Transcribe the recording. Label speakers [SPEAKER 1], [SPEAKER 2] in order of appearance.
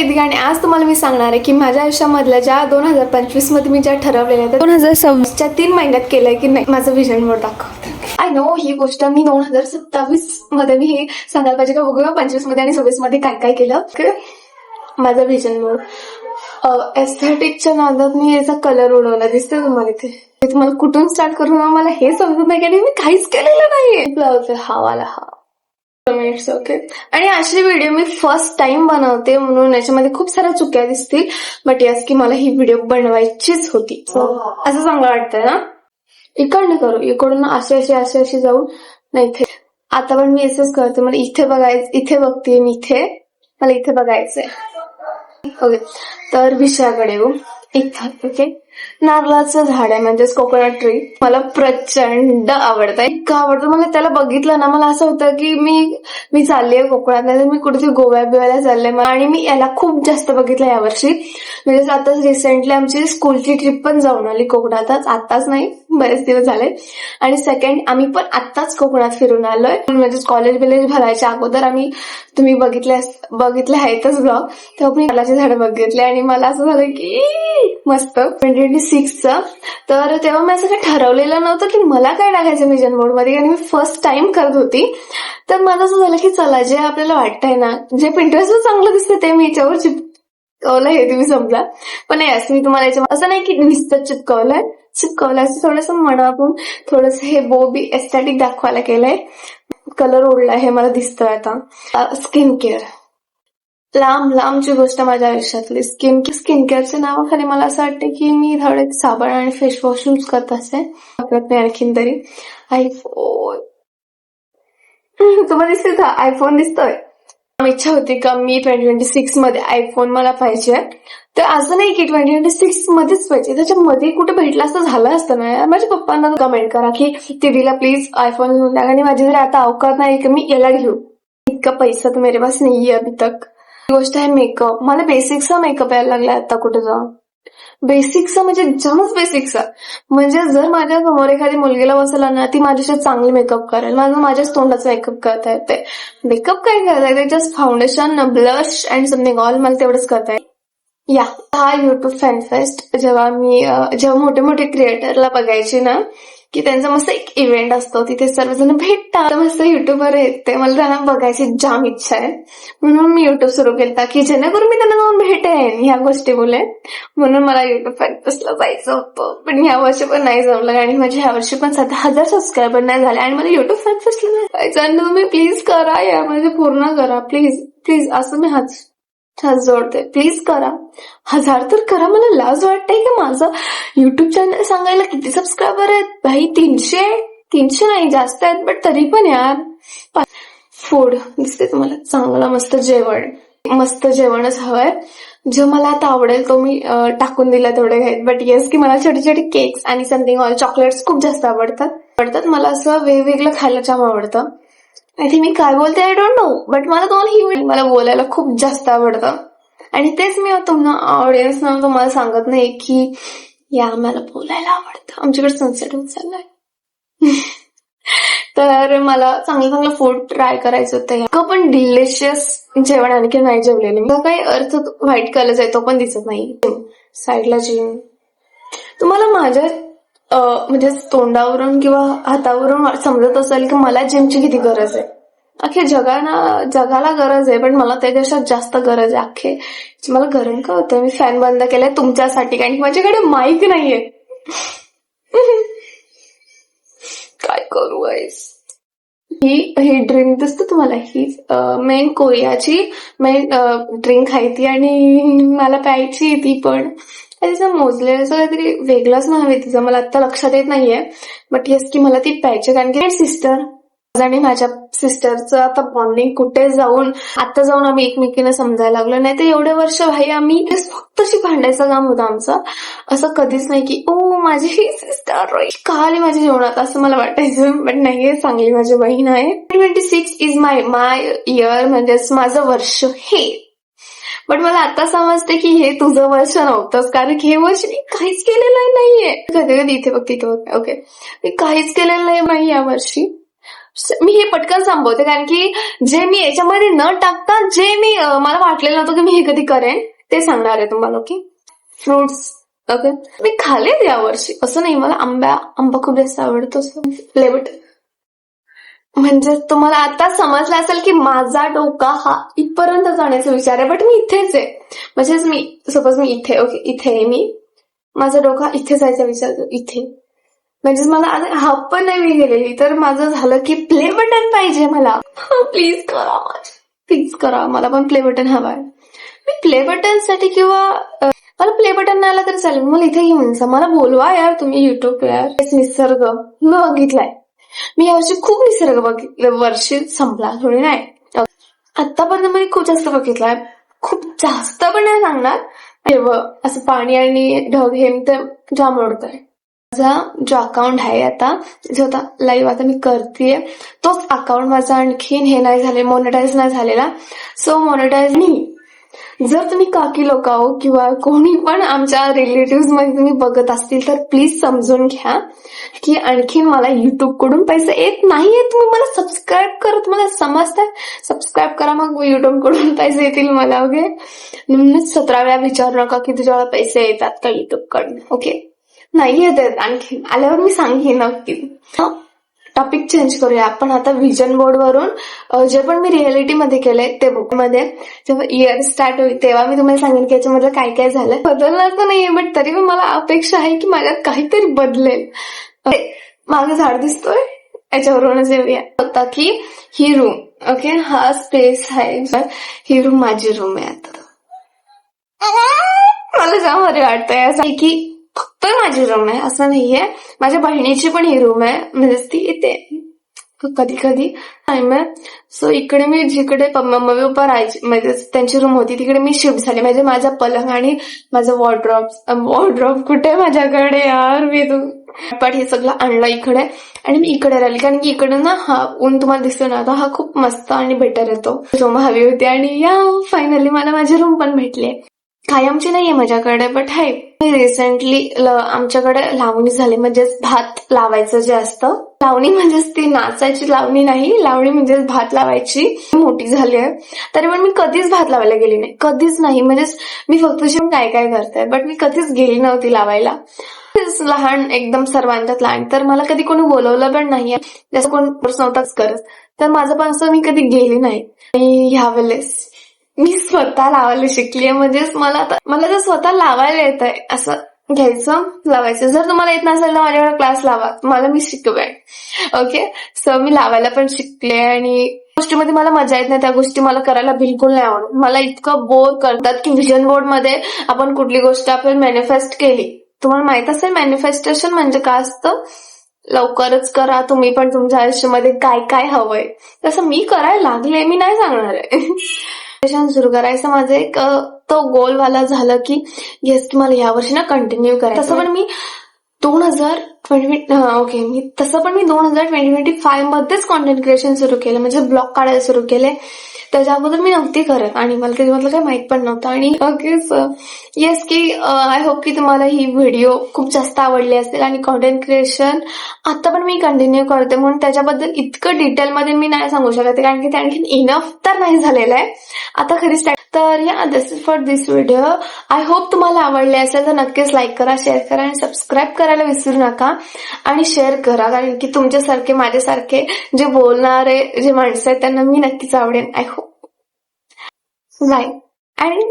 [SPEAKER 1] वेदिका आणि आज तुम्हाला मी सांगणार आहे की माझ्या आयुष्यामधल्या ज्या 2025 मध्ये मी ज्या ठरवलेल्या त्या 2026च्या 3 महिन्यात केलंय की नाही माझं विजन बोर्ड दाखवते. आय नो ही गोष्ट मी 2027 मध्ये मी हे सांगायला पाहिजे का बघूया 25 मध्ये आणि 26 मध्ये काय काय केलं. माझं विजन बोर्ड एस्थेटिकच्या नादात मी याचा कलर उडवला दिसतोय तुम्हाला इथे. तुम्हाला कुठून स्टार्ट करून मला हे समजत नाही की मी काहीच केलेलं नाहीये. हवाला हा मिनिट्स ओके. आणि अशी व्हिडिओ मी फर्स्ट टाइम बनवते म्हणून याच्यामध्ये खूप साऱ्या चुक्या दिसतील, बट यस की मला ही व्हिडिओ बनवायचीच होती. असं चांगलं वाटतंय ना. इकडनं करू, इकडून अशी जाऊ नाही इथे. आता पण मी असंच करते. मला इथे बघायचं, इथे बघते मी, इथे मला इथे बघायचंय. ओके तर विषयाकडे येऊ. इथं ओके नारळाचं झाड आहे म्हणजेच कोकोनट ट्री. मला प्रचंड आवडतं. इतकं आवडतं मला त्याला बघितलं ना मला असं होतं की मी चाललीये कोकणात, नाही मी कुठेतरी गोव्या बिव्याला चालले. आणि मी याला खूप जास्त बघितलं यावर्षी. म्हणजे आताच रिसेंटली आमची स्कूलची ट्रिप पण जाऊन आली कोकणातच. आताच नाही बरेच दिवस झाले. आणि सेकंड आम्ही पण आत्ताच कोकणात फिरून आलोय. म्हणजे कॉलेज बिलेज भरायच्या अगोदर आम्ही तुम्ही बघितले आहेतच ब्लॉग, तेव्हा मी नारळाची झाडं बघितले आणि मला असं झालं की मस्त 2026चं. तर तेव्हा मी असं काही ठरवलेलं नव्हतं की मला काय टाकायचं विजन बोर्ड मध्ये, आणि मी फर्स्ट टाइम करत होती. तर मला असं झालं की चला जे आपल्याला वाटतंय ना, जे पिंटरेस्टवर चांगलं दिसतं ते मी याच्यावर चिपकवलं. हे तुम्ही समजा. पण यस मी तुम्हाला याच्या असं नाही की नुसतं चिपकवलंय असं थोडंसं मनातून थोडंसं हे बी एस्थेटिक दाखवायला केलंय. कलर ओढलाय हे मला दिसतंय आता. स्किन केअर लांबची गोष्ट माझ्या आयुष्यातली स्किन केअरच्या नावाखाली मला असं वाटतं की मी थोडे साबण आणि फेस वॉश यूज करत असते. आणखीन तरी आयफोन तुम्हाला दिसतोय का? आयफोन दिसतोय. इच्छा होती का मी 2026 मध्ये आयफोन मला पाहिजे. तर असं नाही की 2026 मध्येच पाहिजे, त्याच्यामध्ये कुठे भेटला असतं झालं असतं ना. माझ्या पप्पांना कमेंट करा की टीव्हीला प्लीज आयफोन घेऊन द्या, आणि माझ्याकडे आता अवकाश नाही की मी याला घेऊ. इतका पैसा तर मेरे पास नाही आहे अभी तक. गोष्ट आहे मेकअप. मला बेसिकचा मेकअप यायला लागला आता कुठे जाऊन. बेसिकचा म्हणजे जमच बेसिकचा. म्हणजे जर माझ्या समोर एखादी मुलगीला बसला ना ती माझ्याशी चांगली मेकअप करेल. माझ्याच तोंडाचा मेकअप करता येते. मेकअप काय करता येते, just foundation blush and something all मला तेवढंच करता येते. या हा युट्यूब फॅन फेस्ट जेव्हा मोठे मोठे क्रिएटरला बघायचे ना की त्यांचा मस्त एक इव्हेंट असतो, तिथे सर्वजण भेटतात, मस्त युट्यूबर आहेत ते. मला त्यांना बघायची जाम इच्छा आहे म्हणून मी युट्यूब सुरू केलं की जेणेकरून मी त्यांना जाऊन भेटेन ह्या गोष्टी मुले. म्हणून मला युट्यूब फॅन फेस्टला जायचं होतं, पण ह्या वर्षी पण नाही जमलं. आणि माझे ह्या वर्षी पण 1000 सबस्क्रायबर नाही झाले आणि मला युट्यूब फॅन फेस्टला नाही जायचं. आणि तुम्ही प्लीज करा या म्हणजे पूर्ण करा प्लीज असं मी हात जोडते. प्लीज करा. 1000 तर करा. मला लाज वाटते की माझं युट्यूब चॅनल सांगायला किती सबस्क्रायबर आहेत भाई. 300 नाही जास्त आहेत, बट तरी पण यार. फूड दिसते तुम्हाला चांगलं मस्त जेवणच हवंय. जो मला आता आवडेल तो मी टाकून दिला तेवढे घ्यायत. बट येस की मला छोटे छोटे केक्स आणि समथिंग ऑल चॉकलेट्स खूप जास्त आवडतात. मला असं वेगवेगळं खायला जाम आवडतं. आय मी काय बोलते आय डोंट नो, बट मला मला बोलायला खूप जास्त आवडतं. आणि तेच मी तुम्हाला ऑडियन्स ना तुम्हाला सांगत नाही की या मला बोलायला आवडतं. आमच्याकडे सनसेट होत चाललाय. तर मला चांगलं फूड ट्राय करायचं होतं. पण डिलिशियस जेवण आणखी नाही जेवलेलं मी. काही अर्थ व्हाईट कलर आहे तो पण दिसत नाही. साईडला जिम तुम्हाला माझ्या म्हणजे तोंडावरून किंवा हातावरून समजत असेल की मला जिमची किती गरज आहे. अख्ख्या जगाला गरज आहे, पण मला त्याच्यापेक्षा जास्त गरज आहे. मला गरम का होतंय. मी फॅन बंद केलाय तुमच्यासाठी कारण की माझ्याकडे माईक नाहीये. काय करू गाईस. ही ड्रिंक दिसते तुम्हाला, ही मेन कोरियाची मेन ड्रिंक आहे ती, आणि मला प्यायची ती पण. तिचं मोजलेलं असं काहीतरी वेगळंच नाव आहे तिचं, मला आता लक्षात येत नाहीये. बट येस की मला ती प्यायची कारण की सिस्टर आणि माझ्या सिस्टरचं आता बॉन्डिंग कुठे जाऊन आम्ही एकमेकींना समजायला लागलो. नाही तर एवढे वर्ष भाई आम्ही फक्त भांडायचं काम होतं आमचं. असं कधीच नाही की माझी ही सिस्टर का आली माझ्या जीवनात असं मला वाटायचं. बट नाहीये, चांगली माझी बहीण आहे. 2026 इज माय इयर, म्हणजेच माझं वर्ष हे. बट मला आता समजते की हे तुझं वर्ष नव्हतंच, कारण की हे वर्ष मी काहीच केलेलं नाहीये. कधी इथे बघ ओके मी काहीच केलेलं नाही या वर्षी. मी हे पटकन संपवते, कारण की जे मी याच्यामध्ये न टाकता जे मी मला वाटलेलं नव्हतं की मी हे कधी करेन ते सांगणार आहे तुम्हाला. Okay, fruits. ओके, मी खाल्लेत यावर्षी, असं नाही. मला आंबा खूप जास्त आवडतो. फ्लेवर्ड म्हणजे तुम्हाला आता समजलं असेल की माझा डोका हा इथपर्यंत जाण्याचा विचार आहे, बट मी इथेच आहे. म्हणजेच मी सपोज मी इथे, ओके इथे आहे मी, माझा डोका इथे जायचा विचार इथे. म्हणजेच मला हाफ पण नाही मी गेलेली, तर माझं झालं की प्ले बटन पाहिजे मला. प्लीज करा, प्लीज करा, मला पण प्ले बटन हवाय. मी प्ले बटन साठी किंवा मला प्ले बटन नाही आला तरी चालेल, मला इथे घेऊन जा, मला बोलवा यार तुम्ही युट्यूब यार. निसर्ग मी बघितलाय, मी यावर्षी खूप निसर्ग बघितलं. वर्षी संपला थोडी नाही, आतापर्यंत मी खूप जास्त बघितलाय. खूप जास्त पण नाही सांगणार, असं पाणी आणि ढग हे तर जाम आवडतंय. माझा जो अकाउंट आहे आता, जो आता लाईव्ह आता मी करतेय, तोच अकाउंट माझा आणखीन हे नाही झाले, मोनेटाईज नाही झालेला. सो मोनेटाईज मी, जर तुम्ही काकी लोक हो किंवा कोणी पण आमच्या रिलेटिव्ह मध्ये तुम्ही बघत असतील तर प्लीज समजून घ्या की आणखीन मला युट्यूब कडून पैसे येत नाहीये. तुम्ही मला सबस्क्राईब करा, तुम्हाला समजतंय, सबस्क्राईब करा, मग युट्यूब कडून पैसे येतील मला. ओके, 17 वेळा विचारू नका की तुझ्याला पैसे येतात का युट्यूब कडून. ओके, नाही येत आहेत, आणखी आल्यावर मी सांगेन नक्की. टॉपिक चेंज करूया आपण आता. विजन बोर्ड वरून जे पण मी रिअलिटी मध्ये केलंय ते बुक मध्ये, जेव्हा इयर स्टार्ट होईल तेव्हा मी तुम्हाला सांगेन की याच्यामध्ये काय काय झालंय. बदलणार तर नाहीये, बट तरी पण मला अपेक्षा आहे की माझ्यात काहीतरी बदलेल. मागे झाड दिसतोय, याच्यावरूनच येऊया होता की ही रूम. ओके, हा स्पेस आहे, ही रूम माझी रूम आहे. आता मला जाम भारी वाटतंय असं की फक्त माझी रूम आहे असं नाहीये, माझ्या बहिणीची पण ही रूम आहे, म्हणजे ती इथे कधी कधी टाइम आहे. सो इकडे मी जिकडे मम्मी पप्पा राहायची, म्हणजे त्यांची रूम होती, तिकडे मी शिफ्ट झाले. म्हणजे माझा पलंग आणि माझं वॉर्ड्रॉप कुठे माझ्याकडे यार, मी पण हे सगळं आणलं इकडे आणि मी इकडे राहिली, कारण की इकडे ना हा ऊन तुम्हाला दिसतो ना, आता हा खूप मस्त आणि बेटर येतो. रूम हवी होती आणि या फायनली मला माझी रूम पण भेटली. कायमची नाहीये माझ्याकडे, बट आहे. रिसेंटली आमच्याकडे लावणी झाली, म्हणजेच भात लावायचं जे असतं. लावणी म्हणजेच ती नाचायची लावणी नाही, लावणी म्हणजेच भात लावायची. मोठी झाली आहे तरी पण मी कधीच भात लावायला गेली नाही, कधीच नाही. म्हणजेच मी फक्त शिवून काय काय करते, बट मी कधीच गेली नव्हती लावायला. लहान एकदम सर्वांच्यात लहान, तर मला कधी कोणी बोलवलं पण नाहीये, जसं कोण नव्हताच करत, तर माझं पण असं मी कधी गेली नाही. आणि ह्यावेळेस मी स्वतः लावायला शिकलीये. म्हणजेच मला जर स्वतः लावायला येत आहे असं घ्यायचं, लावायचं. जर तुम्हाला येत नसेल तर माझ्याकडे क्लास लावा, मला मी शिकवेन. ओके, सो मी लावायला पण शिकले आणि गोष्टीमध्ये मला मजा येत नाही, त्या गोष्टी मला करायला बिलकुल नाही आवडत. मला इतकं बोर करतात की विजन बोर्ड मध्ये आपण कुठली गोष्ट आपण मॅनिफेस्ट केली, तुम्हाला माहित असेल मॅनिफेस्टेशन म्हणजे काय असतं, लवकरच करा तुम्ही पण तुमच्या आयुष्यामध्ये काय काय हवंय, तसं मी करायला लागले, मी नाही सांगणार आहे. सुरू करायचं माझं एक तो गोल वाला झालं की येस की मला यावर्षी ना कंटिन्यू करायचं. तसं पण मी 2025 मध्येच कॉन्टेंट क्रिएशन सुरू केलं, म्हणजे ब्लॉग काढायला सुरू केले. त्याच्या अगोदर मी नव्हती करत आणि मला त्याच्यामधलं काही माहित पण नव्हतं. आणि ओके येस की आय होप की तुम्हाला ही व्हिडिओ खूप जास्त आवडली असेल आणि कॉन्टेंट क्रिएशन आता पण मी कंटिन्यू करते, म्हणून त्याच्याबद्दल इतकं डिटेलमध्ये मी नाही सांगू शकत, कारण की ते आणखी इनफ तर नाही झालेलं आहे आता खरी स्टार्ट. तर या this is for this video. I hope तुम्हाला आवडले असेल तर नक्कीच लाईक करा, शेअर करा आणि सबस्क्राईब करायला विसरू नका आणि शेअर करा, कारण की तुमच्यासारखे माझ्यासारखे जे बोलणारे जे माणसं आहेत त्यांना मी नक्कीच आवडेन. आय होप बाय आणि